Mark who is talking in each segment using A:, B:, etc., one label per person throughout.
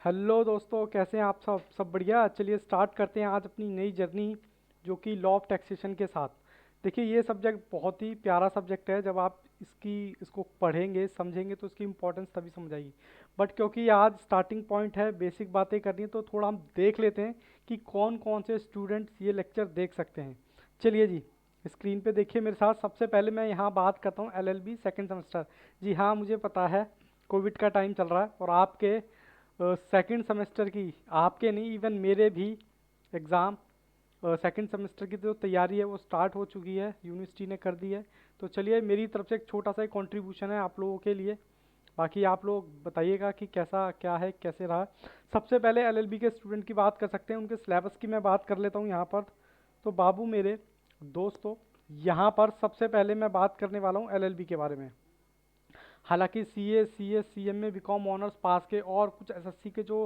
A: Hello दोस्तों, कैसे हैं आप सब बढ़िया। चलिए स्टार्ट करते हैं आज अपनी नई जर्नी, जो कि लॉ ऑफ टैक्सेशन के साथ। देखिए, ये सब्जेक्ट बहुत ही प्यारा सब्जेक्ट है। जब आप इसको पढ़ेंगे समझेंगे तो इसकी इम्पोर्टेंस तभी समझ आएगी। बट क्योंकि आज स्टार्टिंग पॉइंट है, बेसिक बातें करनी है, तो थोड़ा हम देख लेते हैं कि कौन कौन से स्टूडेंट्स ये लेक्चर देख सकते हैं। चलिए जी, स्क्रीन पे देखिए मेरे साथ। सबसे पहले मैं यहाँ बात करता हूँ एलएलबी सेकेंड सेमेस्टर। जी हाँ, मुझे पता है कोविड का टाइम चल रहा है और आपके सेकंड सेमेस्टर की, आपके नहीं इवन मेरे भी एग्ज़ाम सेकंड सेमेस्टर की जो तैयारी है वो स्टार्ट हो चुकी है, यूनिवर्सिटी ने कर दी है। तो चलिए, मेरी तरफ से एक छोटा सा कंट्रीब्यूशन है आप लोगों के लिए। बाकी आप लोग बताइएगा कि कैसा क्या है, कैसे रहा। सबसे पहले एलएलबी के स्टूडेंट की बात कर सकते हैं, उनके सिलेबस की मैं बात कर लेता हूँ यहाँ पर। तो बाबू मेरे दोस्तों, यहाँ पर सबसे पहले मैं बात करने वाला हूँ एलएलबी के बारे में। हालांकि सीए, सीएस, सीएम में बीकॉम ऑनर्स पास के और कुछ एसएससी के जो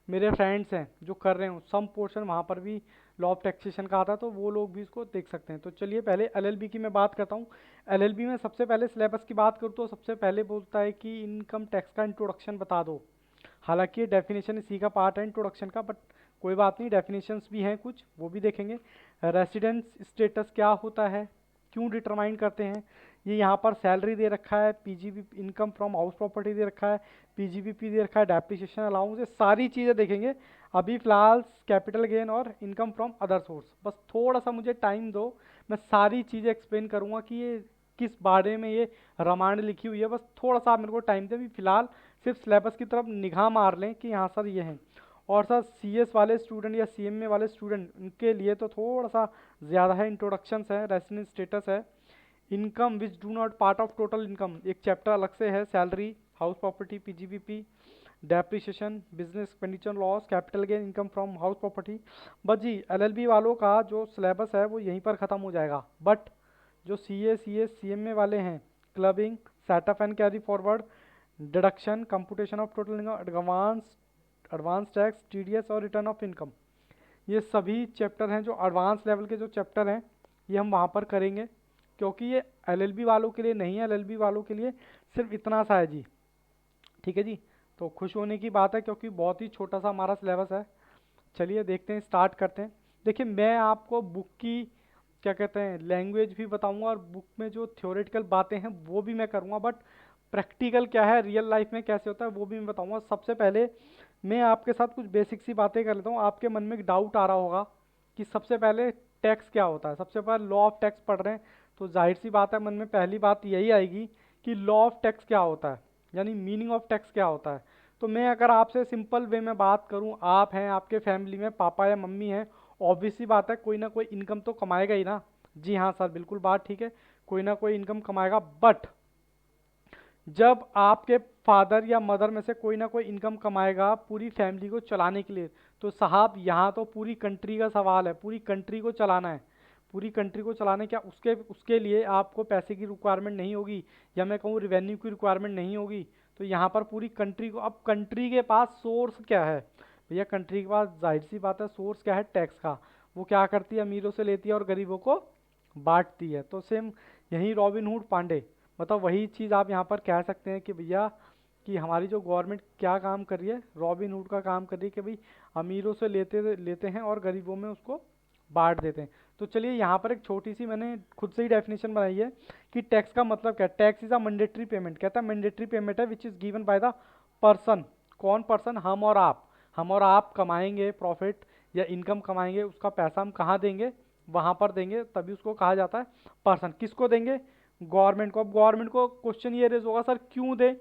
A: मेरे फ्रेंड्स हैं जो कर रहे हैं, सम पोर्शन वहाँ पर भी लॉ ऑफ टैक्सेशन का आता है, तो वो लोग भी इसको देख सकते हैं। तो चलिए पहले एलएलबी की मैं बात करता हूँ। एलएलबी में सबसे पहले सिलेबस की बात करूँ तो सबसे पहले बोलता है कि इनकम टैक्स का इंट्रोडक्शन बता दो। हालांकि डेफिनेशन इसी का पार्ट है इंट्रोडक्शन का, बट कोई बात नहीं, डेफिनेशंस भी हैं कुछ, वो भी देखेंगे। रेसिडेंस स्टेटस क्या होता है, क्यों डिटरमाइन करते हैं, ये यहाँ पर सैलरी दे रखा है, PGB income from house property दे रखा है, पीजीबीपी दे रखा है, डेप्रिसिएशन अलाउंस, ये सारी चीज़ें देखेंगे। अभी फ़िलहाल कैपिटल गेन और इनकम फ्रॉम अदर सोर्स, बस थोड़ा सा मुझे टाइम दो, मैं सारी चीज़ें एक्सप्लेन करूँगा कि ये किस बारे में ये रामायण लिखी हुई है। बस थोड़ा सा आप मेरे को टाइम दें। अभी फ़िलहाल सिर्फ सिलेबस की तरफ निगाह मार लें कि यहाँ सर ये हैं। और सर सीएस वाले स्टूडेंट या सीएमए वाले स्टूडेंट, उनके लिए तो थोड़ा सा ज़्यादा है। इंट्रोडक्शंस है, रेसिडेंस स्टेटस है, income which do not part of total income एक चैप्टर अलग से है, salary, house property, PGBP, depreciation, business expenditure loss, capital gain, income from house property. बस जी, एलएलबी वालों का जो सिलेबस है वो यहीं पर ख़त्म हो जाएगा। बट जो सीए, सीएस, सीएमए वाले हैं, clubbing, setup and carry forward, deduction, computation of total income, advance tax, TDS और रिटर्न ऑफ इनकम, ये सभी चैप्टर हैं जो एडवांस लेवल के जो चैप्टर हैं, ये हम वहाँ पर करेंगे। क्योंकि ये एलएलबी वालों के लिए नहीं है, एलएलबी वालों के लिए सिर्फ इतना सा है जी। ठीक है जी, तो खुश होने की बात है क्योंकि बहुत ही छोटा सा हमारा सिलेबस है। चलिए देखते हैं, स्टार्ट करते हैं। देखिए, मैं आपको बुक की क्या कहते हैं लैंग्वेज भी बताऊंगा और बुक में जो थ्योरेटिकल बातें हैं वो भी मैं करूंगा, बट प्रैक्टिकल क्या है, रियल लाइफ में कैसे होता है, वो भी मैं बताऊंगा। सबसे पहले मैं आपके साथ कुछ बेसिक सी बातें कर लेता हूँ। आपके मन में एक डाउट आ रहा होगा कि सबसे पहले टैक्स क्या होता है। सबसे पहले लॉ ऑफ टैक्स पढ़ रहे हैं तो जाहिर सी बात है मन में पहली बात यही आएगी कि लॉ ऑफ टैक्स क्या होता है, यानी मीनिंग ऑफ टैक्स क्या होता है। तो मैं अगर आपसे सिंपल वे में बात करूं, आप हैं, आपके फैमिली में पापा या मम्मी हैं, ऑब्वियस सी बात है कोई ना कोई इनकम तो कमाएगा ही ना। जी हाँ सर, बिल्कुल बात ठीक है, कोई ना कोई इनकम कमाएगा। बट जब आपके फादर या मदर में से कोई ना कोई इनकम कमाएगा पूरी फैमिली को चलाने के लिए, तो साहब यहाँ तो पूरी कंट्री का सवाल है, पूरी कंट्री को चलाना है। पूरी कंट्री को चलाने क्या उसके उसके लिए आपको पैसे की रिक्वायरमेंट नहीं होगी, या मैं कहूँ रिवेन्यू की रिक्वायरमेंट नहीं होगी। तो यहाँ पर पूरी कंट्री को, अब कंट्री के पास सोर्स क्या है भैया, कंट्री के पास जाहिर सी बात है सोर्स क्या है, टैक्स का। वो क्या करती है, अमीरों से लेती है और गरीबों को बांटती है। तो सेम यही रॉबिन हुड पांडे, मतलब वही चीज़ आप यहाँ पर कह सकते हैं कि भैया कि हमारी जो गवर्नमेंट क्या काम कर रही है, रॉबिन हुड का काम कर रही है कि भाई अमीरों से लेते लेते हैं और गरीबों में उसको बांट देते हैं। तो चलिए यहाँ पर एक छोटी सी मैंने खुद से ही डेफिनेशन बनाई है कि टैक्स का मतलब क्या है। Tax is a mandatory payment, कहता है मैंडेटरी पेमेंट है which is given by the person. कौन पर्सन, हम और आप। हम और आप कमाएंगे प्रॉफिट या इनकम कमाएंगे, उसका पैसा हम कहाँ देंगे, वहाँ पर देंगे, तभी उसको कहा जाता है पर्सन। किसको देंगे, गवर्नमेंट को। अब गवर्नमेंट को क्वेश्चन ये रेज होगा, सर क्यों दे,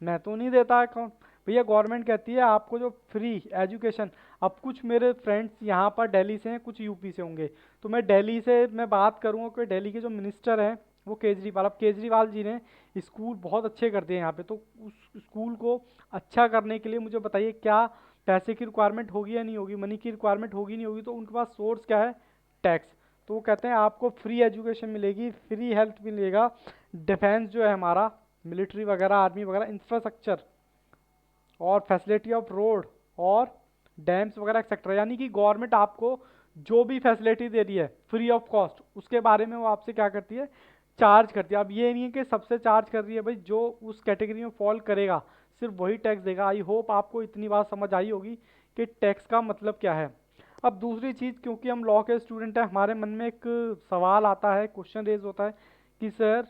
A: मैं तो नहीं देता अकाउंट। भैया गवर्नमेंट कहती है आपको जो फ्री एजुकेशन, अब कुछ मेरे फ्रेंड्स यहाँ पर दिल्ली से हैं, कुछ यूपी से होंगे, तो मैं दिल्ली से मैं बात करूँगा कि दिल्ली के जो मिनिस्टर हैं वो केजरीवाल, अब केजरीवाल जी ने स्कूल बहुत अच्छे कर दिए यहाँ पे। तो उस स्कूल को अच्छा करने के लिए मुझे बताइए क्या पैसे की रिक्वायरमेंट होगी या नहीं होगी, मनी की रिक्वायरमेंट होगी नहीं होगी, तो उनके पास सोर्स क्या है, टैक्स। तो वो कहते हैं आपको फ्री एजुकेशन मिलेगी, फ्री हेल्थ मिलेगा, डिफेंस जो है हमारा, मिलिट्री वगैरह, आर्मी वगैरह, इंफ्रास्ट्रक्चर और फैसिलिटी ऑफ रोड और डैम्स वगैरह एक्सेट्रा, यानी कि गवर्नमेंट आपको जो भी फैसिलिटी दे रही है फ्री ऑफ कॉस्ट, उसके बारे में वो आपसे क्या करती है, चार्ज करती है। अब ये नहीं है कि सबसे चार्ज कर रही है, भाई जो उस कैटेगरी में फॉल करेगा सिर्फ वही टैक्स देगा। आई होप आपको इतनी बात समझ आई होगी कि टैक्स का मतलब क्या है। अब दूसरी चीज़, क्योंकि हम लॉ के स्टूडेंट हैं, हमारे मन में एक सवाल आता है, क्वेश्चन रेज होता है कि सर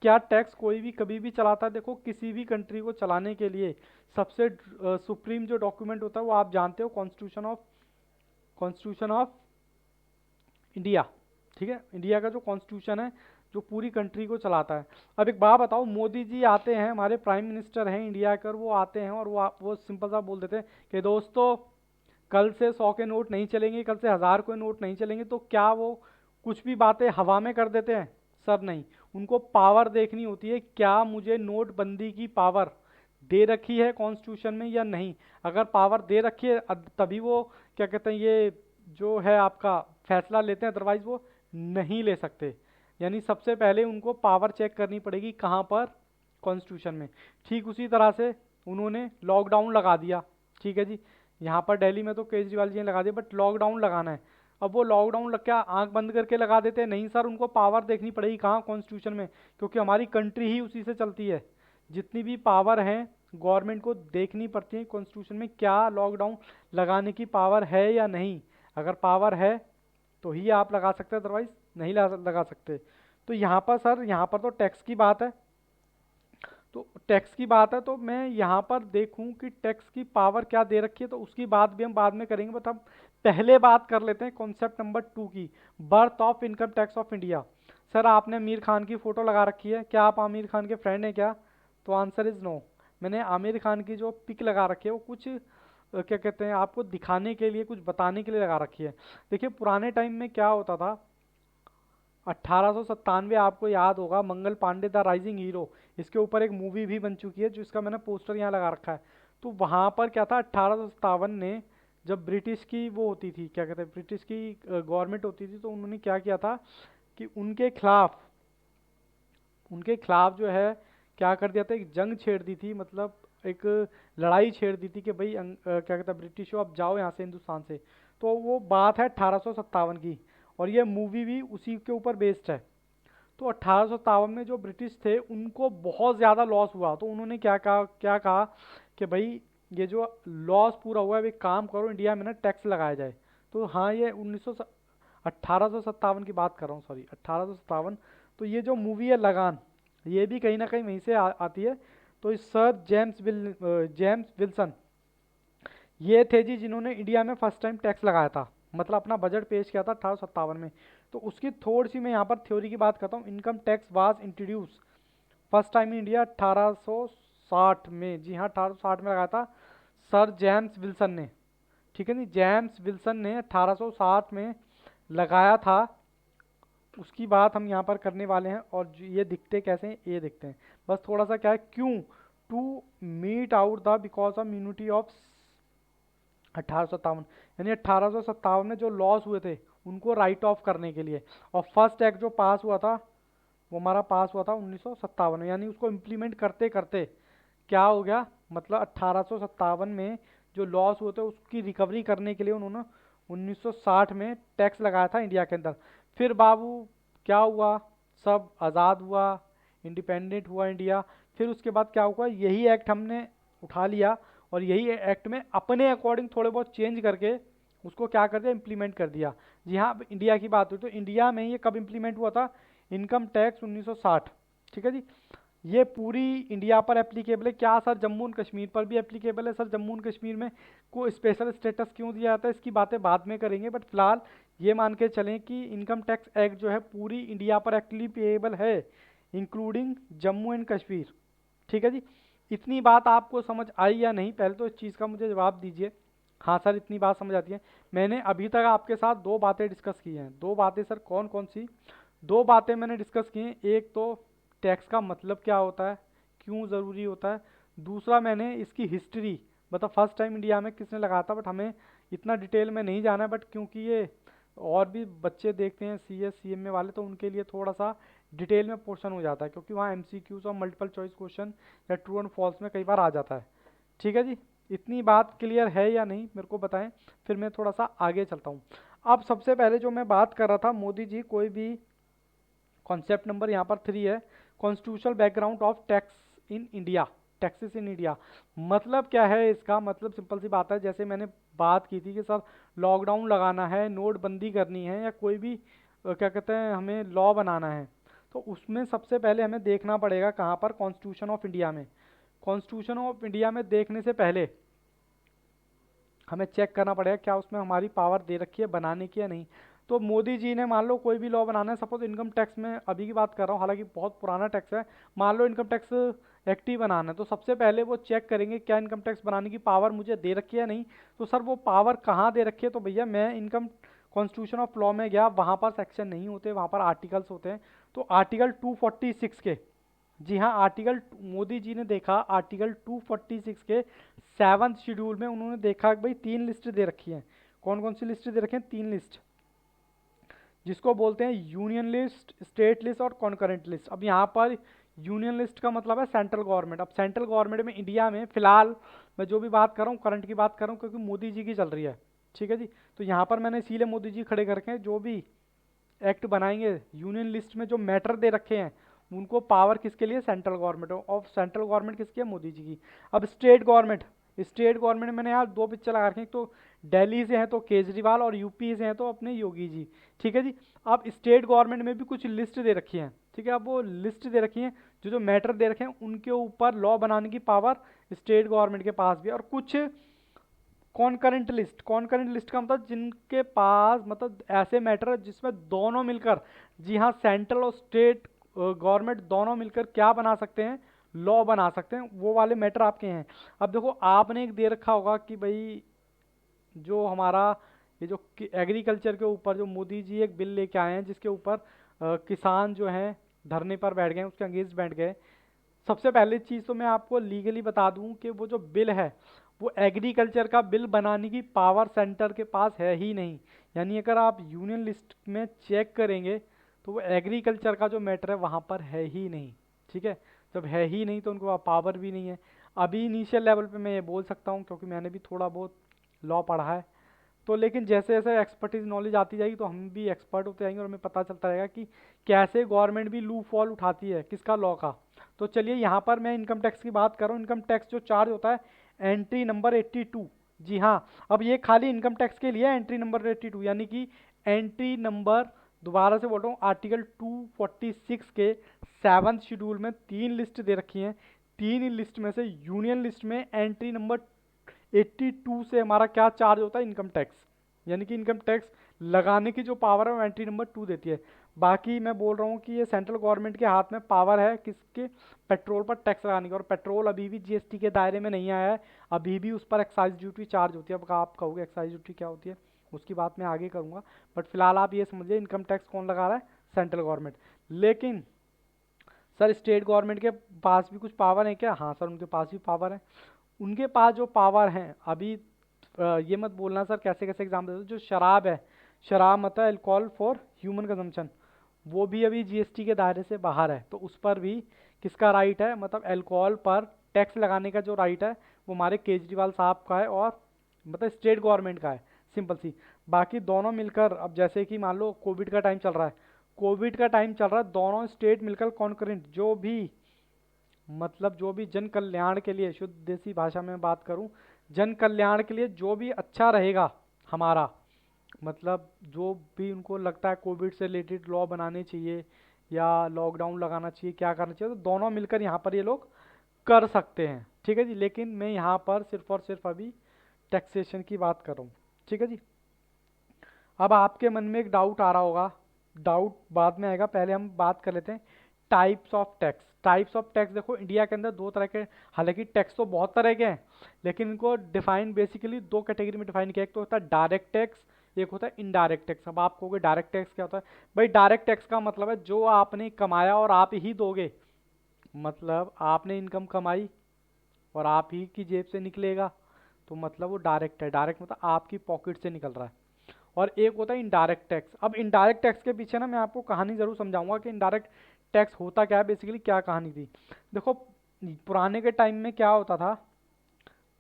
A: क्या टैक्स कोई भी कभी भी चलाता है? देखो, किसी भी कंट्री को चलाने के लिए सबसे सुप्रीम जो डॉक्यूमेंट होता है वो आप जानते हो, कॉन्स्टिट्यूशन ऑफ इंडिया। ठीक है, इंडिया का जो कॉन्स्टिट्यूशन है जो पूरी कंट्री को चलाता है। अब एक बात बताओ, मोदी जी आते हैं, हमारे प्राइम मिनिस्टर हैं इंडिया के, और वो आते हैं और वो सिंपल सा बोल देते हैं कि दोस्तों कल से 100 के नोट नहीं चलेंगे, कल से 1000 के नोट नहीं चलेंगे। तो क्या वो कुछ भी बातें हवा में कर देते हैं? सर नहीं, उनको पावर देखनी होती है। क्या मुझे नोटबंदी की पावर दे रखी है कॉन्स्टिट्यूशन में या नहीं? अगर पावर दे रखी है तभी वो क्या कहते हैं ये जो है आपका फैसला लेते हैं, अदरवाइज वो नहीं ले सकते। यानी सबसे पहले उनको पावर चेक करनी पड़ेगी, कहाँ पर? कॉन्स्टिट्यूशन में। ठीक उसी तरह से उन्होंने लॉकडाउन लगा दिया। ठीक है जी, यहाँ पर दिल्ली में तो केजरीवाल जी ने लगा दिया, बट लॉकडाउन लगाना है। अब वो लॉकडाउन लग क्या आंख बंद करके लगा देते हैं? नहीं सर, उनको पावर देखनी पड़ेगी, कहाँ? कॉन्स्टिट्यूशन में, क्योंकि हमारी कंट्री ही उसी से चलती है। जितनी भी पावर हैं गवर्नमेंट को देखनी पड़ती है कॉन्स्टिट्यूशन में, क्या लॉकडाउन लगाने की पावर है या नहीं। अगर पावर है तो ही आप लगा सकते हैं, अदरवाइज नहीं लगा सकते। तो यहाँ पर सर, यहाँ पर तो टैक्स की बात है, तो टैक्स की बात है, तो मैं यहाँ पर देखूं कि टैक्स की पावर क्या दे रखी है, तो उसकी बात भी हम बाद में करेंगे। बट हम पहले बात कर लेते हैं कॉन्सेप्ट नंबर 2 की, birth of income tax of India. Sir आपने आमिर खान की फ़ोटो लगा रखी है, क्या आप आमिर खान के फ्रेंड हैं क्या? तो आंसर इज़ नो। मैंने आमिर खान की जो पिक लगा रखी है वो कुछ क्या कहते हैं आपको दिखाने के लिए, कुछ बताने के लिए लगा रखी है। देखिए पुराने टाइम में क्या होता था, 1897 आपको याद होगा, Mangal Pandey the rising hero, इसके ऊपर एक मूवी भी बन चुकी है, जो इसका मैंने पोस्टर यहाँ लगा रखा है। तो वहाँ पर क्या था, 1857 ने जब ब्रिटिश की वो होती थी, क्या कहते हैं, ब्रिटिश की गवर्नमेंट होती थी, तो उन्होंने क्या किया था कि उनके खिलाफ जो है क्या कर दिया था, एक जंग छेड़ दी थी, मतलब एक लड़ाई छेड़ दी थी कि भाई क्या कहता है ब्रिटिशो अब जाओ यहाँ से, हिंदुस्तान से। तो वो बात है 1857 की, और ये मूवी भी उसी के ऊपर बेस्ड है। तो 1857 में जो ब्रिटिश थे उनको बहुत ज़्यादा लॉस हुआ, तो उन्होंने क्या कहा कि भाई ये जो लॉस पूरा हुआ है, एक काम करो, इंडिया में ना टैक्स लगाया जाए। तो हाँ, ये 1857 की बात कर रहा हूँ, सॉरी 1857। तो ये जो मूवी है लगान, ये भी कहीं ना कहीं वहीं से आती है। तो इस सर जेम्स विल्सन ये थे जी जिन्होंने इंडिया में फर्स्ट टाइम टैक्स लगाया था, मतलब अपना बजट पेश किया था 1857 में। तो उसकी थोड़ी सी मैं यहाँ पर थ्योरी की बात करता हूँ। Income tax was introduce first time in India 1860 में। जी हाँ, 1860 में लगाया था सर जेम्स विल्सन ने। ठीक है नी, जेम्स विल्सन ने 1860 में लगाया था। उसकी बात हम यहाँ पर करने वाले हैं। और ये दिखते कैसे हैं, ये दिखते हैं, बस थोड़ा सा क्या है, क्यों to meet out the because of unity of 1857, यानी 1857 में जो लॉस हुए थे उनको राइट ऑफ करने के लिए। और फर्स्ट एक्ट जो पास हुआ था वो हमारा पास हुआ था 1957 में, यानी उसको इम्प्लीमेंट करते करते क्या हो गया, मतलब 1857 में जो लॉस हुए थे उसकी रिकवरी करने के लिए उन्होंने 1960 में टैक्स लगाया था इंडिया के अंदर। फिर बाबू क्या हुआ, सब आज़ाद हुआ, इंडिपेंडेंट हुआ इंडिया। फिर उसके बाद क्या हुआ, यही एक्ट हमने उठा लिया और यही एक्ट में अपने अकॉर्डिंग थोड़े बहुत चेंज करके उसको क्या कर दिया, इम्प्लीमेंट कर दिया। जी हाँ, अब इंडिया की बात हुई तो इंडिया में ये कब इम्प्लीमेंट हुआ था, इनकम टैक्स 1960। ठीक है जी, ये पूरी इंडिया पर एप्लीकेबल है। क्या सर जम्मू एंड कश्मीर पर भी एप्लीकेबल है? सर जम्मू एंड कश्मीर में को स्पेशल स्टेटस क्यों दिया जाता है, इसकी बातें बाद में करेंगे। बट फिलहाल ये मान के चलें कि इनकम टैक्स एक्ट जो है पूरी इंडिया पर एप्लीकेबल है, इंक्लूडिंग जम्मू एंड कश्मीर। ठीक है जी, इतनी बात आपको समझ आई या नहीं, पहले तो इस चीज़ का मुझे जवाब दीजिए। हाँ सर, इतनी बात समझ आती है। मैंने अभी तक आपके साथ दो बातें डिस्कस की हैं। दो बातें सर, कौन कौन सी दो बातें मैंने डिस्कस की हैं? एक तो टैक्स का मतलब क्या होता है, क्यों ज़रूरी होता है। दूसरा मैंने इसकी हिस्ट्री, मतलब फर्स्ट टाइम इंडिया में किसने लगाया था। बट हमें इतना डिटेल में नहीं जाना है, बट क्योंकि ये और भी बच्चे देखते हैं CS CMA वाले, तो उनके लिए थोड़ा सा डिटेल में पोर्शन हो जाता है, क्योंकि वहाँ MCQs और मल्टीपल चॉइस क्वेश्चन या ट्रू एंड फॉल्स में कई बार आ जाता है। ठीक है जी, इतनी बात क्लियर है या नहीं मेरे को बताएं, फिर मैं थोड़ा सा आगे चलता हूँ। अब सबसे पहले जो मैं बात कर रहा था, मोदी जी कोई भी कॉन्सेप्ट नंबर यहाँ पर 3 है, constitutional background of tax in India. Taxes in India. मतलब क्या है इसका? मतलब सिंपल सी बात है, जैसे मैंने बात की थी कि सर लॉकडाउन लगाना है, नोटबंदी करनी है, या कोई भी क्या कहते हैं हमें लॉ बनाना है, तो उसमें सबसे पहले हमें देखना पड़ेगा कहाँ पर, कॉन्स्टिट्यूशन ऑफ इंडिया में। कॉन्स्टिट्यूशन ऑफ इंडिया में देखने से पहले हमें चेक करना पड़ेगा क्या उसमें हमारी पावर दे रखी है बनाने की या नहीं। तो मोदी जी ने मान लो कोई भी लॉ बनाना है, सपोज इनकम टैक्स में अभी की बात कर रहा हूँ, हालांकि बहुत पुराना टैक्स है, मान लो इनकम टैक्स एक्ट ही बनाना है, तो सबसे पहले वो चेक करेंगे क्या इनकम टैक्स बनाने की पावर मुझे दे रखी है या नहीं। तो सर वो पावर कहाँ दे रखी है? तो भैया मैं इनकम कॉन्स्टिट्यूशन ऑफ लॉ में गया, वहाँ पर सेक्शन नहीं होते, वहाँ पर आर्टिकल्स होते हैं। तो आर्टिकल 246 के, जी हाँ आर्टिकल, मोदी जी ने देखा आर्टिकल 246 के 7th शेड्यूल में, उन्होंने देखा कि भाई 3 लिस्ट दे रखी हैं। कौन कौन सी लिस्ट दे रखी हैं? 3 लिस्ट, जिसको बोलते हैं यूनियन लिस्ट, स्टेट लिस्ट और कॉन्करेंट लिस्ट। अब यहाँ पर यूनियन लिस्ट का मतलब है सेंट्रल गवर्नमेंट। अब सेंट्रल गवर्नमेंट में इंडिया में फिलहाल मैं जो भी बात कर रहा हूँ करंट की बात कर रहा हूँ, क्योंकि मोदी जी की चल रही है, ठीक है जी। तो यहाँ पर मैंने इसीलिए मोदी जी खड़े करके जो भी एक्ट बनाएंगे यूनियन लिस्ट में जो मैटर दे रखे हैं, उनको पावर किसके लिए? Central government of, central government किसकी है? मोदी जी की। अब स्टेट गवर्नमेंट, स्टेट गवर्नमेंट मैंने यहाँ 2 पिक्चर लगा रखी हैं, तो दिल्ली से हैं तो केजरीवाल और यूपी से हैं तो अपने योगी जी, ठीक है जी। अब स्टेट गवर्नमेंट में भी कुछ लिस्ट दे रखी हैं, ठीक है। अब वो लिस्ट दे रखी हैं, जो जो मैटर दे रखे हैं उनके ऊपर लॉ बनाने की पावर स्टेट गवर्नमेंट के पास भी है। और कुछ कॉन्करेंट लिस्ट, कॉन्करेंट लिस्ट का मतलब जिनके पास मतलब ऐसे मैटर है जिसमें दोनों मिलकर, जी हाँ सेंट्रल और स्टेट गवर्नमेंट दोनों मिलकर क्या बना सकते हैं? लॉ बना सकते हैं, वो वाले मैटर आपके हैं। अब देखो आपने एक दे रखा होगा कि भाई जो हमारा ये जो एग्रीकल्चर के ऊपर जो मोदी जी एक बिल लेके आए हैं, जिसके ऊपर किसान जो हैं धरने पर बैठ गए, उसके अगेंस्ट बैठ गए। सबसे पहली चीज़ तो मैं आपको लीगली बता दूं कि वो जो बिल है वो एग्रीकल्चर का बिल बनाने की पावर सेंटर के पास है ही नहीं। यानी अगर आप यूनियन लिस्ट में चेक करेंगे तो वो एग्रीकल्चर का जो मैटर है वहाँ पर है ही नहीं, ठीक है। जब है ही नहीं तो उनको पावर भी नहीं है। अभी इनिशियल लेवल पे मैं ये बोल सकता हूँ क्योंकि मैंने भी थोड़ा बहुत लॉ पढ़ा है, तो लेकिन जैसे जैसे एक्सपर्टीज नॉलेज आती जाएगी तो हम भी एक्सपर्ट होते जाएंगे और हमें पता चलता रहेगा कि कैसे गवर्नमेंट भी लूप फॉल उठाती है, किसका? लॉ का। तो चलिए यहाँ पर मैं इनकम टैक्स की बात कर रहा हूँ। इनकम टैक्स जो चार्ज होता है एंट्री नंबर 82, जी हाँ। अब ये खाली इनकम टैक्स के लिए एंट्री नंबर 82, यानी कि एंट्री नंबर, दोबारा से बोल रहा हूँ, आर्टिकल 246 के 7th शेड्यूल में 3 लिस्ट दे रखी हैं। 3 लिस्ट में से यूनियन लिस्ट में एंट्री नंबर 82 से हमारा क्या चार्ज होता है? Income tax. यानी कि इनकम टैक्स लगाने की जो पावर है वो एंट्री नंबर 2 देती है। बाकी मैं बोल रहा हूँ कि ये सेंट्रल गवर्नमेंट के हाथ में पावर है किसके? पेट्रोल पर टैक्स लगाने की। और पेट्रोल अभी भी जीएसटी के दायरे में नहीं आया है, अभी भी उस पर एक्साइज ड्यूटी चार्ज होती है। अब आप कहोगे एक्साइज ड्यूटी क्या होती है, उसकी बात मैं आगे करूँगा, बट फिलहाल आप ये समझिए इनकम टैक्स कौन लगा रहा है? Central government. लेकिन सर स्टेट गवर्नमेंट के पास भी कुछ पावर है क्या? हाँ सर उनके पास भी पावर है। उनके पास जो पावर हैं अभी ये मत बोलना सर कैसे कैसे एग्जाम देते हो, जो शराब है, शराब मतलब अल्कोहल फॉर ह्यूमन कंजम्पशन, वो भी अभी जीएसटी के दायरे से बाहर है। तो उस पर भी किसका राइट है? मतलब अल्कोहल पर टैक्स लगाने का जो राइट है वो हमारे केजरीवाल साहब का है, और मतलब स्टेट गवर्नमेंट का है, सिंपल सी। बाकी दोनों मिलकर, अब जैसे कि मान लो कोविड का टाइम चल रहा है, कोविड का टाइम चल रहा है, दोनों स्टेट मिलकर कॉन्करेंट जो भी मतलब जो भी जन कल्याण के लिए, शुद्ध देसी भाषा में बात करूं, जन कल्याण के लिए जो भी अच्छा रहेगा हमारा, मतलब जो भी उनको लगता है कोविड से रिलेटेड लॉ बनाने चाहिए या लॉकडाउन लगाना चाहिए, क्या करना चाहिए, तो दोनों मिलकर यहाँ पर ये लोग कर सकते हैं, ठीक है जी। लेकिन मैं यहाँ पर सिर्फ और सिर्फ अभी टैक्सेशन की बात कर रहा हूँ, ठीक है जी। अब आपके मन में एक डाउट आ रहा होगा, डाउट बाद में आएगा, पहले हम बात कर लेते हैं types of tax. Types of tax देखो इंडिया के अंदर 2 तरह के, हालांकि टैक्स तो बहुत तरह के हैं लेकिन इनको डिफाइन बेसिकली 2 कैटेगरी में डिफाइन किया। एक तो होता है डायरेक्ट टैक्स, एक होता है इनडायरेक्ट टैक्स। अब आप कहोगे डायरेक्ट टैक्स क्या होता है? भाई डायरेक्ट टैक्स का मतलब है जो आपने कमाया और आप ही दोगे, मतलब आपने इनकम कमाई और आप ही की जेब से निकलेगा, तो मतलब वो डायरेक्ट है। डायरेक्ट मतलब आपकी पॉकेट से निकल रहा है। और एक होता है इनडायरेक्ट टैक्स। अब इनडायरेक्ट टैक्स के पीछे ना मैं आपको कहानी जरूर समझाऊंगा कि इनडायरेक्ट टैक्स होता क्या है, बेसिकली क्या कहानी थी। देखो पुराने के टाइम में क्या होता था,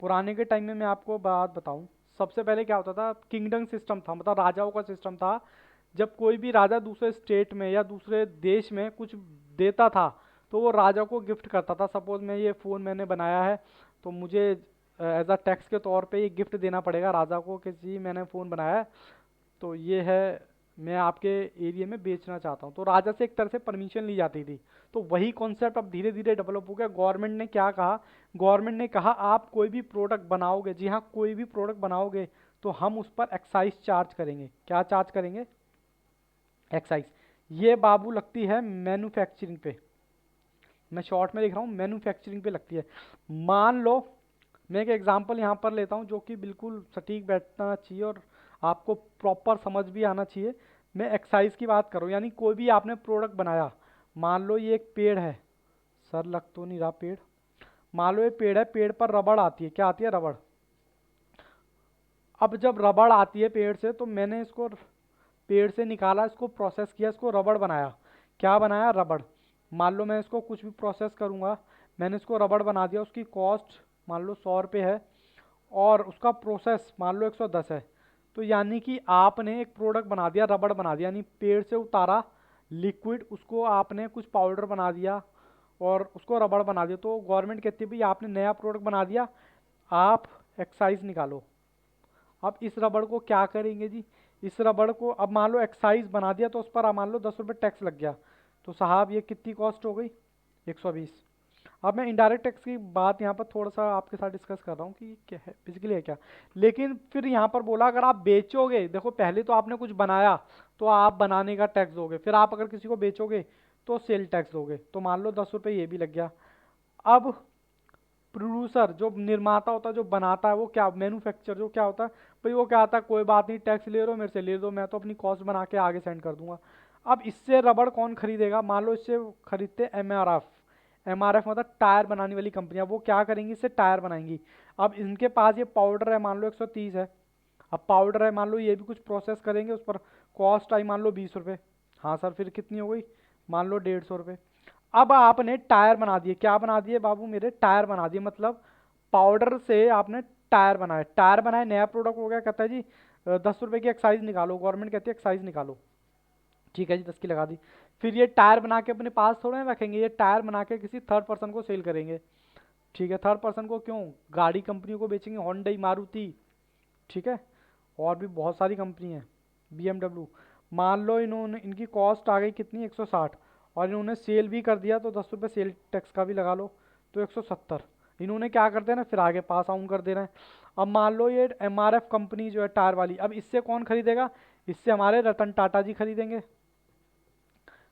A: पुराने के टाइम में मैं आपको बात बताऊं, सबसे पहले क्या होता था, किंगडम सिस्टम था, मतलब राजाओं का सिस्टम था। जब कोई भी राजा दूसरे स्टेट में या दूसरे देश में कुछ देता था तो वो राजा को गिफ्ट करता था। सपोज मैं ये फ़ोन मैंने बनाया है, तो मुझे एज अ टैक्स के तौर पे ये गिफ्ट देना पड़ेगा राजा को कि जी मैंने फ़ोन बनाया है, तो ये है, मैं आपके एरिया में बेचना चाहता हूँ। तो राजा से एक तरह से परमिशन ली जाती थी। तो वही कॉन्सेप्ट अब धीरे धीरे डेवलप हो गया। गवर्नमेंट ने क्या कहा, गवर्नमेंट ने कहा आप कोई भी प्रोडक्ट बनाओगे, जी हाँ, कोई भी प्रोडक्ट बनाओगे तो हम उस पर एक्साइज चार्ज करेंगे। क्या चार्ज करेंगे? एक्साइज। ये बाबू लगती है मैन्युफैक्चरिंग पे, मैं शॉर्ट में लिख रहा हूँ, मैन्युफैक्चरिंग पे लगती है। मान लो मैं एक एग्जांपल यहाँ पर लेता हूँ जो कि बिल्कुल सटीक बैठना चाहिए और आपको प्रॉपर समझ भी आना चाहिए। मैं एक्साइज की बात करूँ, यानी कोई भी आपने प्रोडक्ट बनाया, मान लो ये एक पेड़ है, सर लग तो नहीं रहा पेड़, मान लो ये पेड़ है, पेड़ पर रबड़ आती है, क्या आती है? रबड़। अब जब रबड़ आती है पेड़ से, तो मैंने इसको पेड़ से निकाला, इसको प्रोसेस किया, इसको रबड़ बनाया। क्या बनाया? रबड़। मान लो मैं इसको कुछ भी प्रोसेस करूँगा, मैंने इसको रबड़ बना दिया, उसकी कॉस्ट मान लो 100 रुपये है और उसका प्रोसेस मान लो 110 है। तो यानी कि आपने एक प्रोडक्ट बना दिया, रबड़ बना दिया, यानी पेड़ से उतारा लिक्विड, उसको आपने कुछ पाउडर बना दिया और उसको रबड़ बना दिया। तो गवर्नमेंट कहती है भाई आपने नया प्रोडक्ट बना दिया, आप एक्साइज निकालो। अब इस रबड़ को क्या करेंगे जी? इस रबड़ को अब मान लो एक्साइज बना दिया, तो उस पर मान लो 10 रुपये टैक्स लग गया, तो साहब ये कितनी कॉस्ट हो गई? 120। अब मैं इनडायरेक्ट टैक्स की बात यहाँ पर थोड़ा सा आपके साथ डिस्कस कर रहा हूँ कि क्या है, बेसिकली है क्या। लेकिन फिर यहाँ पर बोला अगर आप बेचोगे, देखो पहले तो आपने कुछ बनाया तो आप बनाने का टैक्स दोगे, फिर आप अगर किसी को बेचोगे तो सेल टैक्स दोगे, तो मान लो 10 रुपये ये भी लग गया। अब प्रोड्यूसर जो निर्माता होता है, जो बनाता है, वो क्या, मैन्युफैक्चर जो क्या होता है भाई, वो क्या आता है, कोई बात नहीं टैक्स ले रहे हो मेरे से ले दो, मैं तो अपनी कॉस्ट बना के आगे सेंड कर दूंगा। अब इससे रबड़ कौन खरीदेगा? मान लो इससे खरीदते एमआरएफ। एमआरएफ मतलब टायर बनाने वाली कंपनियां, वो क्या करेंगी? इससे टायर बनाएंगी। अब इनके पास ये पाउडर है, मान लो 130 है, अब पाउडर है, मान लो ये भी कुछ प्रोसेस करेंगे, उस पर कॉस्ट आई मान लो 20 रुपये। हाँ सर, फिर कितनी हो गई? मान लो 150 रुपये। अब आपने टायर बना दिए, क्या बना दिए बाबू मेरे? टायर बना दिए, मतलब पाउडर से आपने टायर बनाए, टायर बनाए, नया प्रोडक्ट हो गया। कहता है जी 10 रुपये की एक्साइज निकालो, गवर्नमेंट कहती है एक्साइज निकालो, ठीक है जी 10 की लगा दी। फिर ये टायर बना के अपने पास थोड़े ना रखेंगे, ये टायर बना के किसी थर्ड पर्सन को सेल करेंगे, ठीक है। थर्ड पर्सन को क्यों? गाड़ी कंपनियों को बेचेंगे, होंडई, मारुति, ठीक है, और भी बहुत सारी कंपनी है, BMW। मान लो इन्होंने, इनकी कॉस्ट आ गई कितनी? 160, और इन्होंने सेल भी कर दिया तो 10 रुपये सेल टैक्स का भी लगा लो, तो 170। इन्होंने क्या कर देना, फिर आगे पास आउन कर देना है। अब मान लो ये MRF कंपनी जो है टायर वाली, अब इससे कौन खरीदेगा? इससे हमारे रतन टाटा जी खरीदेंगे।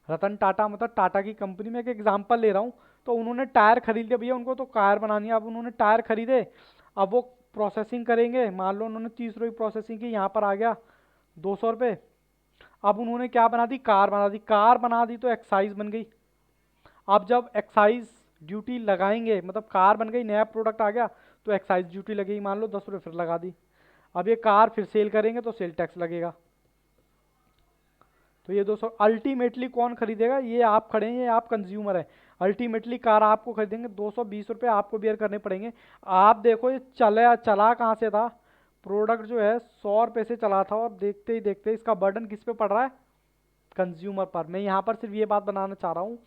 A: रतन टाटा मतलब टाटा की कंपनी में एक एग्जांपल ले रहा हूँ। तो उन्होंने टायर खरीद लिया भैया, उनको तो कार बनानी है, अब उन्होंने टायर खरीदे, अब वो प्रोसेसिंग करेंगे, मान लो उन्होंने 30 रुपये की प्रोसेसिंग की, यहाँ पर आ गया 200 रुपये। अब उन्होंने क्या बना दी? कार बना दी, कार बना दी तो एक्साइज बन गई। अब जब एक्साइज ड्यूटी लगाएंगे, मतलब कार बन गई, नया प्रोडक्ट आ गया, तो एक्साइज ड्यूटी लगेगी, मान लो 10 रुपये फिर लगा दी। अब ये कार फिर सेल करेंगे तो सेल टैक्स लगेगा। तो ये 200 अल्टीमेटली कौन खरीदेगा? ये आप खड़े हैं, ये आप कंज्यूमर हैं, अल्टीमेटली कार आपको खरीदेंगे, 220 रुपये आपको बियर करने पड़ेंगे। आप देखो ये चला चला कहाँ से था? प्रोडक्ट जो है 100 रुपये से चला था, और देखते ही देखते इसका बर्डन किस पे पड़ रहा है? कंज्यूमर पर। मैं यहाँ पर सिर्फ ये बात बनाना चाह रहा हूँ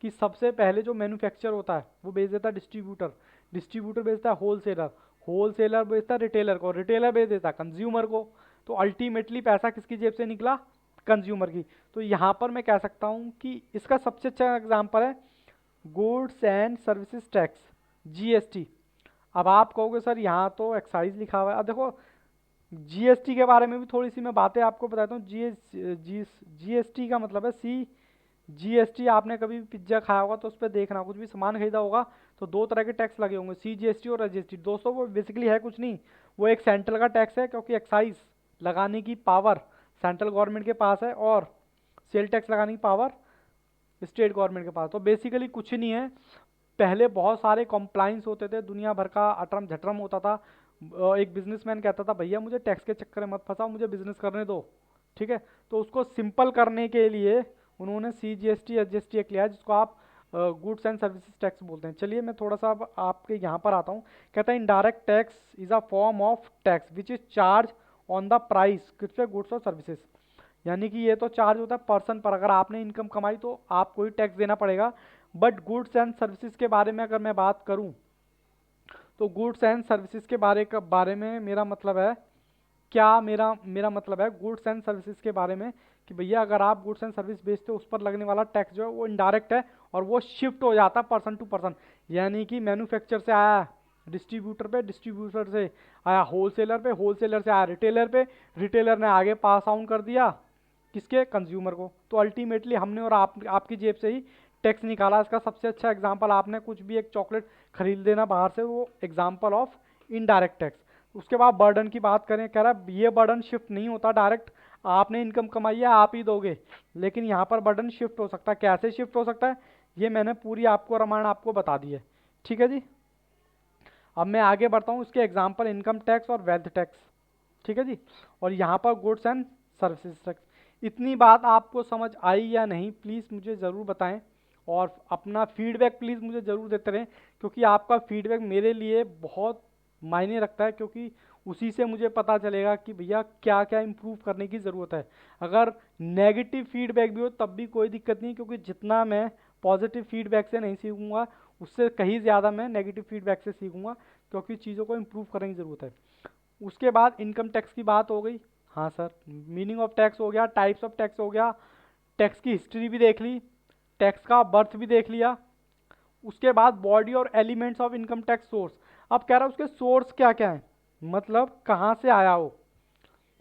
A: कि सबसे पहले जो मैन्युफैक्चर होता है वो बेच देता है डिस्ट्रीब्यूटर, डिस्ट्रीब्यूटर बेचता है होलसेलर, होलसेलर बेचता है रिटेलर को, रिटेलर बेच देता है कंज्यूमर को। तो अल्टीमेटली पैसा किसकी जेब से निकला? कंज्यूमर की। तो यहाँ पर मैं कह सकता हूँ कि इसका सबसे अच्छा एग्जाम्पल है goods and services tax, GST। अब आप कहोगे सर यहाँ तो एक्साइज लिखा हुआ है। अब देखो GST के बारे में भी थोड़ी सी मैं बातें आपको बताता हूँ। GST का मतलब है GST। आपने कभी भी पिज्ज़ा खाया होगा तो उस पर देखना, कुछ भी सामान खरीदा होगा तो दो तरह के टैक्स लगे होंगे, CGST और SGST। दोस्तों वो बेसिकली है कुछ नहीं, वो एक सेंट्रल का टैक्स है, क्योंकि एक्साइज लगाने की पावर सेंट्रल गवर्नमेंट के पास है और सेल टैक्स लगाने की पावर स्टेट गवर्नमेंट के पास। तो बेसिकली कुछ नहीं है, पहले बहुत सारे कॉम्प्लाइंस होते थे, दुनिया भर का अटरम झटरम होता था। एक बिजनेसमैन कहता था भैया मुझे टैक्स के चक्कर में मत फंसाओ, मुझे बिजनेस करने दो, ठीक है। तो उसको सिंपल करने के लिए उन्होंने CGST SGST एक लिया, जिसको आप गुड्स एंड सर्विसेज टैक्स बोलते हैं। चलिए मैं थोड़ा सा अब आपके यहाँ पर आता हूँ। कहता है indirect tax is a form of tax which is charge on the price किस पे? गुड्स और सर्विसेज। यानी कि ये तो चार्ज होता है पर्सन पर, अगर आपने इनकम कमाई तो आपको ही टैक्स देना पड़ेगा। बट गुड्स एंड सर्विसेज के बारे में अगर मैं बात करूं, तो गुड्स एंड सर्विसेज के बारे में मेरा मतलब है क्या, मेरा मेरा मतलब है गुड्स एंड सर्विसेज के बारे में कि भैया अगर आप गुड्स एंड सर्विस बेचते हो उस पर लगने वाला टैक्स जो है वो इनडायरेक्ट है, और वो शिफ्ट हो जाता है पर्सन टू पर्सन। यानी कि मैन्युफैक्चर से आया डिस्ट्रीब्यूटर पे, डिस्ट्रीब्यूटर से आया होलसेलर पे, होलसेलर से आया रिटेलर पे, रिटेलर ने आगे पास ऑन कर दिया किसके, कंज्यूमर को। तो अल्टीमेटली हमने और आपकी जेब से ही टैक्स निकाला। इसका सबसे अच्छा एग्जांपल, आपने कुछ भी एक चॉकलेट खरीद लेना बाहर से, वो एग्जांपल ऑफ इनडायरेक्ट टैक्स। उसके बाद बर्डन की बात करें, कह रहा है ये बर्डन शिफ्ट नहीं होता डायरेक्ट, आपने इनकम कमाई है आप ही दोगे, लेकिन यहाँ पर बर्डन शिफ्ट हो सकता है। कैसे शिफ्ट हो सकता है, ये मैंने पूरी आपको रामायण आपको बता दी है। ठीक है जी, अब मैं आगे बढ़ता हूँ। इसके एग्जाम्पल इनकम टैक्स और वेल्थ टैक्स। ठीक है जी, और यहाँ पर गुड्स एंड सर्विसेज टैक्स। इतनी बात आपको समझ आई या नहीं, प्लीज़ मुझे ज़रूर बताएं, और अपना फीडबैक प्लीज़ मुझे ज़रूर देते रहें, क्योंकि आपका फीडबैक मेरे लिए बहुत मायने रखता है, क्योंकि उसी से मुझे पता चलेगा कि भैया क्या क्या इम्प्रूव करने की ज़रूरत है। अगर नेगेटिव फीडबैक भी हो तब भी कोई दिक्कत नहीं, क्योंकि जितना मैं पॉजिटिव फीडबैक से नहीं सीखूंगा उससे कहीं ज़्यादा मैं नेगेटिव फीडबैक से सीखूंगा, क्योंकि चीज़ों को इम्प्रूव करने की ज़रूरत है। उसके बाद इनकम टैक्स की बात हो गई। हाँ सर, मीनिंग ऑफ टैक्स हो गया, टाइप्स ऑफ टैक्स हो गया, टैक्स की हिस्ट्री भी देख ली, टैक्स का बर्थ भी देख लिया। उसके बाद बॉडी और elements of income tax source. अब कह रहा है उसके सोर्स क्या क्या है, मतलब कहाँ से आया हो।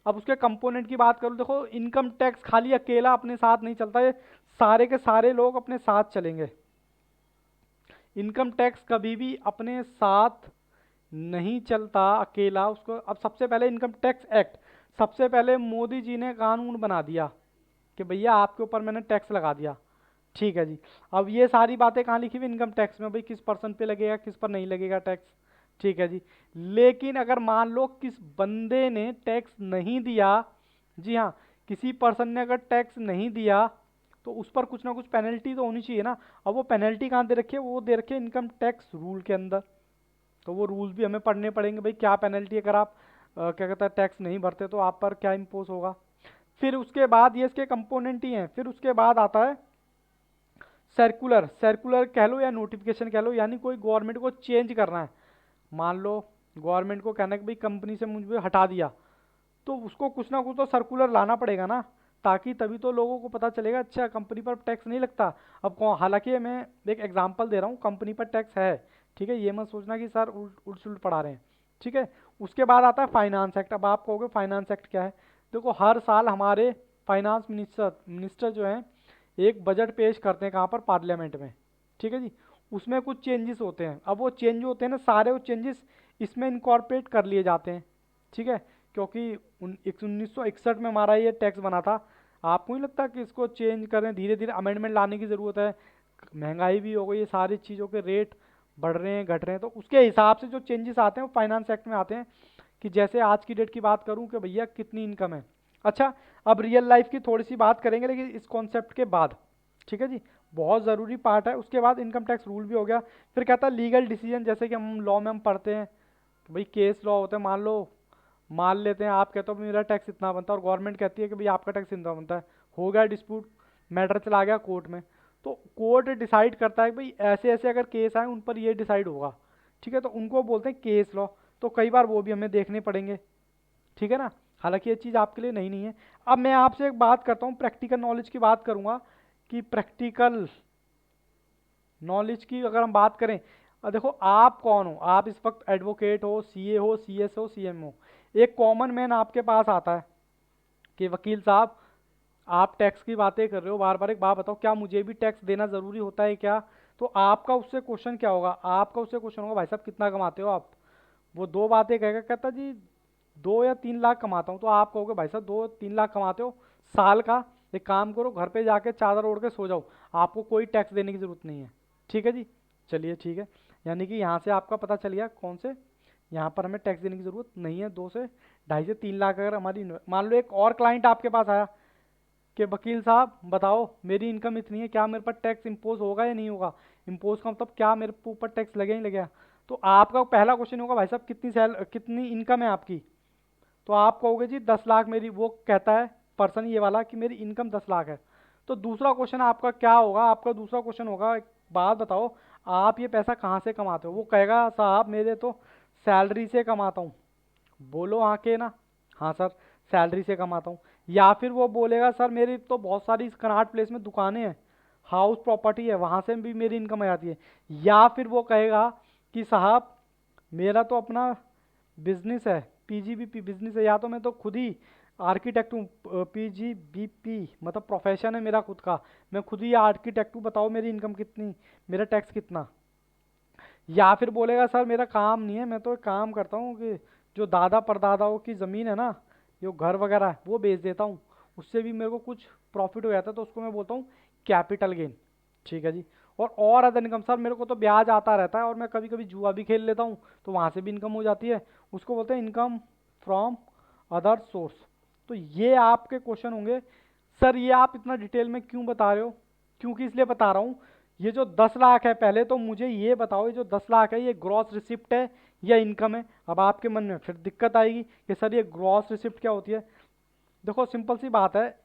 A: अब उसके कंपोनेंट की बात करूँ, देखो इनकम टैक्स खाली अकेला अपने साथ नहीं चलता, ये सारे के सारे लोग अपने साथ चलेंगे। इनकम टैक्स कभी भी अपने साथ नहीं चलता अकेला उसको। अब सबसे पहले इनकम टैक्स एक्ट, सबसे पहले मोदी जी ने कानून बना दिया कि भैया आपके ऊपर मैंने टैक्स लगा दिया। ठीक है जी, अब ये सारी बातें कहाँ लिखी हुई, इनकम टैक्स में, भाई किस पर्सन पे लगेगा किस पर नहीं लगेगा टैक्स। ठीक है जी, लेकिन अगर मान लो किस बंदे ने टैक्स नहीं दिया, जी हाँ, किसी पर्सन ने अगर टैक्स नहीं दिया तो उस पर कुछ ना कुछ पेनल्टी तो होनी चाहिए ना। अब वो पेनल्टी कहाँ दे रखी है, वो दे रखी है इनकम टैक्स रूल के अंदर। तो वो रूल्स भी हमें पढ़ने पड़ेंगे, भाई क्या पेनल्टी अगर आप क्या कहता है टैक्स नहीं भरते तो आप पर क्या इम्पोज होगा। फिर उसके बाद ये इसके कंपोनेंट ही हैं। फिर उसके बाद आता है सर्कुलर, सर्कुलर कह लो या नोटिफिकेशन कह लो, यानी कोई गवर्नमेंट को चेंज करना है। मान लो गवर्नमेंट को कहना है कि भाई कंपनी से मुझे हटा दिया, तो उसको कुछ ना कुछ तो सर्कुलर लाना पड़ेगा ना, ताकि तभी तो लोगों को पता चलेगा अच्छा कंपनी पर टैक्स नहीं लगता। अब कौन, हालांकि मैं एक एग्जांपल दे रहा हूँ, कंपनी पर टैक्स है, ठीक है, ये मत सोचना कि सर उल्ट सुलट पढ़ा रहे हैं। ठीक है, उसके बाद आता है फाइनेंस एक्ट। अब आप कहोगे फाइनेंस एक्ट क्या है, देखो हर साल हमारे फाइनेंस मिनिस्टर जो हैं एक बजट पेश करते हैं कहाँ पर, पार्लियामेंट में। ठीक है जी, उसमें कुछ चेंजेस होते हैं। अब वो चेंज होते हैं ना, सारे वो चेंजेस इसमें इनकॉर्पोरेट कर लिए जाते हैं। ठीक है, क्योंकि 1961 में हमारा ये टैक्स बना था। आपको नहीं लगता कि इसको चेंज करें, धीरे धीरे अमेंडमेंट लाने की ज़रूरत है, महंगाई भी हो गई, ये सारी चीज़ों के रेट बढ़ रहे हैं घट रहे हैं, तो उसके हिसाब से जो चेंजेस आते हैं वो फाइनेंस एक्ट में आते हैं। कि जैसे आज की डेट की बात करूं कि भैया कितनी इनकम है। अच्छा, अब रियल लाइफ की थोड़ी सी बात करेंगे लेकिन इस कॉन्सेप्ट के बाद। ठीक है जी, बहुत ज़रूरी पार्ट है। उसके बाद इनकम टैक्स रूल भी हो गया। फिर कहता है लीगल डिसीजन, जैसे कि हम लॉ में हम पढ़ते हैं कि भाई केस लॉ होते हैं, मान लेते हैं आप कहते हो मेरा टैक्स इतना बनता है और गवर्नमेंट कहती है कि भाई आपका टैक्स इतना बनता है, हो गया डिस्प्यूट, मैटर चला गया कोर्ट में। तो कोर्ट डिसाइड करता है कि भाई ऐसे ऐसे अगर केस आए उन पर ये डिसाइड होगा। ठीक है, तो उनको बोलते हैं केस लॉ। तो कई बार वो भी हमें देखने पड़ेंगे। ठीक है ना, हालांकि ये चीज़ आपके लिए नई नहीं है। अब मैं आपसे एक बात करता हूँ, प्रैक्टिकल नॉलेज की बात करूँगा कि प्रैक्टिकल नॉलेज की अगर हम बात करें, देखो आप कौन हो, आप इस वक्त एडवोकेट हो, सीए हो, सीएस हो, सीएम हो। एक कॉमन मैन आपके पास आता है कि वकील साहब आप टैक्स की बातें कर रहे हो बार बार, एक बात बताओ क्या मुझे भी टैक्स देना ज़रूरी होता है क्या। तो आपका उससे क्वेश्चन क्या होगा, आपका उससे क्वेश्चन होगा भाई साहब कितना कमाते हो आप। वो दो बातें कहेगा, कहता जी 2 या 3 लाख कमाता हूँ। तो आप कहोगे भाई साहब 2-3 लाख कमाते हो साल का, एक काम करो घर पे जाके चादर ओढ़ के सो जाओ, आपको कोई टैक्स देने की ज़रूरत नहीं है। ठीक है जी, चलिए ठीक है, यानी कि यहाँ से आपका पता चल गया कौन से, यहाँ पर हमें टैक्स देने की ज़रूरत नहीं है। 2 से 2.5 से 3 लाख अगर हमारी, मान लो एक और क्लाइंट आपके पास आया कि वकील साहब बताओ मेरी इनकम इतनी है, क्या मेरे पर टैक्स इम्पोज होगा या नहीं होगा। इम्पोज का मतलब क्या, मेरे ऊपर टैक्स लगे नहीं लगेगा। तो आपका पहला क्वेश्चन होगा भाई साहब कितनी इनकम है आपकी। तो आप कहोगे जी 10 लाख मेरी, वो कहता है पर्सन ये वाला कि मेरी इनकम 10 लाख है। तो दूसरा क्वेश्चन आपका क्या होगा, आपका दूसरा क्वेश्चन होगा बात बताओ, आप ये पैसा कहाँ से कमाते हो? वो कहेगा साहब मेरे तो सैलरी से कमाता हूँ। बोलो हाँ के ना, हाँ सर सैलरी से कमाता हूँ। या फिर वो बोलेगा सर मेरी तो बहुत सारी इस कनॉट प्लेस में दुकानें हैं, हाउस प्रॉपर्टी है, वहाँ से भी मेरी इनकम आ जाती है। या फिर वो कहेगा कि साहब मेरा तो अपना बिजनेस है, पीजीबीपी बिजनेस है, या तो मैं तो खुद ही आर्किटेक्ट हूँ, पीजीबीपी मतलब प्रोफेशन है मेरा खुद का, मैं खुद ही आर्किटेक्ट हूँ, बताओ मेरी इनकम कितनी, मेरा टैक्स कितना। या फिर बोलेगा सर मेरा काम नहीं है, मैं तो एक काम करता हूँ कि जो दादा परदादाओं की ज़मीन है ना, जो घर वगैरह है वो बेच देता हूँ, उससे भी मेरे को कुछ प्रॉफिट हो जाता है, तो उसको मैं बोलता हूँ कैपिटल गेन। ठीक है जी। और अदर इनकम, सर मेरे को तो ब्याज आता रहता है और मैं कभी कभी जुआ भी खेल लेता हूँ, तो वहाँ से भी इनकम हो जाती है, उसको बोलते हैं इनकम फ्रॉम अदर सोर्स। तो ये आपके क्वेश्चन होंगे, सर ये आप इतना डिटेल में क्यों बता रहे हो? क्योंकि इसलिए बता रहा हूँ, ये जो 10 लाख है, पहले तो मुझे ये बताओ ये जो 10 लाख है ये ग्रॉस रिसिप्ट है या इनकम है? अब आपके मन में फिर दिक्कत आएगी कि सर ये ग्रॉस रिसिप्ट क्या होती है। देखो सिंपल सी बात है,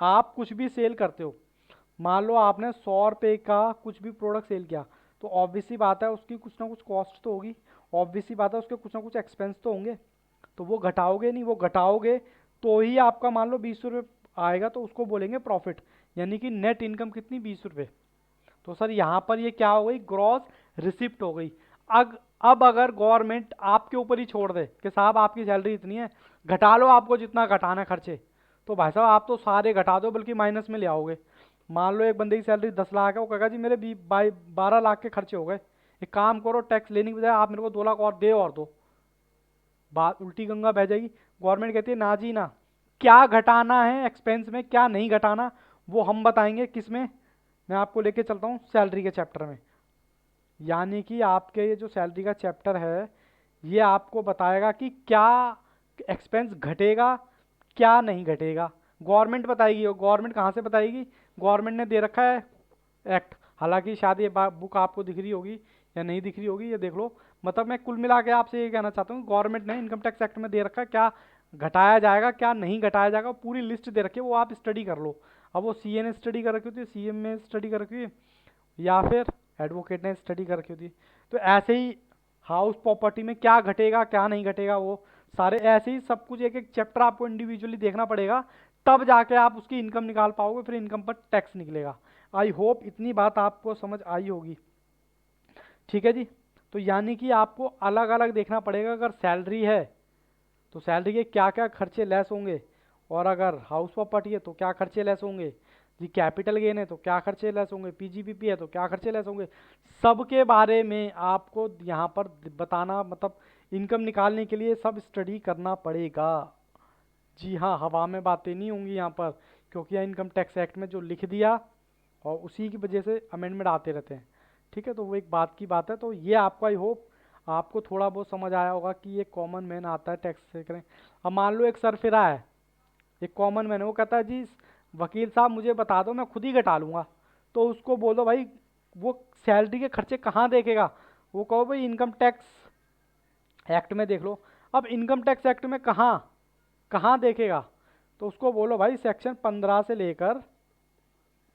A: आप कुछ भी सेल करते हो, मान लो आपने 100 रुपये का कुछ भी प्रोडक्ट सेल किया, तो ऑब्वियस सी बात है उसकी कुछ ना कुछ कॉस्ट तो होगी, ऑब्वियस सी बात है उसके कुछ ना कुछ एक्सपेंस तो होंगे, तो वो घटाओगे नहीं, वो घटाओगे तो ही आपका मान लो 20 रुपये आएगा, तो उसको बोलेंगे प्रॉफिट, यानी कि नेट इनकम कितनी, 20 रुपये। तो सर यहाँ पर ये क्या हो गई, ग्रॉस रिसिप्ट हो गई। अब अगर गवर्नमेंट आपके ऊपर ही छोड़ दे कि साहब आपकी सैलरी इतनी है, घटा लो आपको जितना घटाना है खर्चे, तो भाई साहब आप तो सारे घटा दो बल्कि माइनस में ले आओगे। मान लो एक बंदे की सैलरी 10 लाख है, वो कहेगा जी मेरे 12 लाख के खर्चे हो गए, एक काम करो टैक्स लेने की बजाय आप मेरे को 2 लाख और दे और दो, बात उल्टी गंगा बह जाएगी। गवर्नमेंट कहती है ना जी ना, क्या घटाना है एक्सपेंस में, क्या नहीं घटाना, वो हम बताएंगे किस में, मैं आपको लेके चलता हूँ सैलरी के चैप्टर में। यानी कि आपके ये जो सैलरी का चैप्टर है, ये आपको बताएगा कि क्या एक्सपेंस घटेगा, क्या नहीं घटेगा। गवर्नमेंट बताएगी, और गवर्नमेंट कहाँ से बताएगी, गवर्नमेंट ने दे रखा है एक्ट, हालांकि शायद ये बुक आपको दिख रही होगी या नहीं दिख रही होगी, ये देख लो। मतलब मैं कुल मिला के आपसे ये कहना चाहता हूँ, गवर्नमेंट ने इनकम टैक्स एक्ट में दे रखा है क्या घटाया जाएगा क्या नहीं घटाया जाएगा, पूरी लिस्ट दे रखी है, वो आप स्टडी कर लो। अब वो सीए ने स्टडी कर रखी होती है, सीएम ने स्टडी कर रखी है, या फिर एडवोकेट ने स्टडी कर रखी होती है। तो ऐसे ही हाउस प्रॉपर्टी में क्या घटेगा क्या नहीं घटेगा, वो सारे ऐसे ही सब कुछ एक एक चैप्टर आपको इंडिविजुअली देखना पड़ेगा, तब जाके आप उसकी इनकम निकाल पाओगे, फिर इनकम पर टैक्स निकलेगा। आई होप इतनी बात आपको समझ आई होगी। ठीक है जी। तो यानी कि आपको अलग अलग देखना पड़ेगा, अगर सैलरी है तो सैलरी के क्या क्या खर्चे लेस होंगे, और अगर हाउस प्रॉपर्टी है तो क्या खर्चे लेस होंगे जी, कैपिटल गेन है तो क्या खर्चे लेस होंगे, पीजीपीपी है तो क्या खर्चे लेस होंगे, सबके बारे में आपको यहाँ पर बताना, मतलब इनकम निकालने के लिए सब स्टडी करना पड़ेगा। जी हाँ, हवा में बातें नहीं होंगी यहाँ पर, क्योंकि यहाँ इनकम टैक्स एक्ट में जो लिख दिया और उसी की वजह से अमेंडमेंट आते रहते हैं। ठीक है, तो वो एक बात की बात है। तो ये आपको आई होप आपको थोड़ा बहुत समझ आया होगा कि ये कॉमन मैन आता है टैक्स से करें। अब मान लो एक सरफिरा है, एक कॉमन मैन है, वो कहता है जी वकील साहब मुझे बता दो मैं खुद ही घटा लूँगा, तो उसको बोलो भाई वो सैलरी के खर्चे कहाँ देखेगा, वो कहो भाई इनकम टैक्स एक्ट में देख लो। अब इनकम टैक्स एक्ट में कहाँ कहाँ देखेगा, तो उसको बोलो भाई सेक्शन 15 से लेकर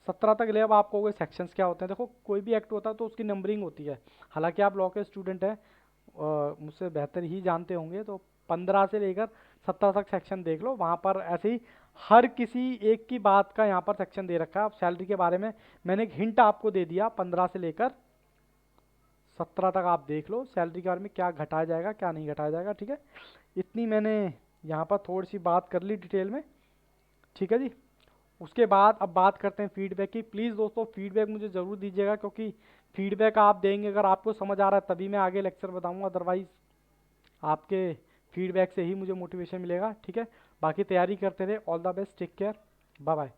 A: 17 तक ले। अब आप कहोगे सेक्शंस क्या होते हैं, देखो कोई भी एक्ट होता है तो उसकी नंबरिंग होती है, हालांकि आप लॉ के स्टूडेंट हैं, मुझसे बेहतर ही जानते होंगे, तो 15 से लेकर 17 तक सेक्शन देख लो, वहाँ पर ऐसे ही हर किसी एक की बात का यहाँ पर सेक्शन दे रखा है। अब सैलरी के बारे में मैंने एक हिंट आपको दे दिया, 15 से लेकर 17 तक आप देख लो सैलरी के बारे में क्या घटाया जाएगा क्या नहीं घटाया जाएगा। ठीक है, इतनी मैंने यहाँ पर थोड़ी सी बात कर ली डिटेल में। ठीक है जी। उसके बाद अब बात करते हैं फीडबैक की। प्लीज़ दोस्तों फीडबैक मुझे ज़रूर दीजिएगा, क्योंकि फीडबैक आप देंगे, अगर आपको समझ आ रहा है तभी मैं आगे लेक्चर बताऊंगा, अदरवाइज़ आपके फीडबैक से ही मुझे मोटिवेशन मिलेगा। ठीक है, बाकी तैयारी करते रहे। All the best, take care, bye bye.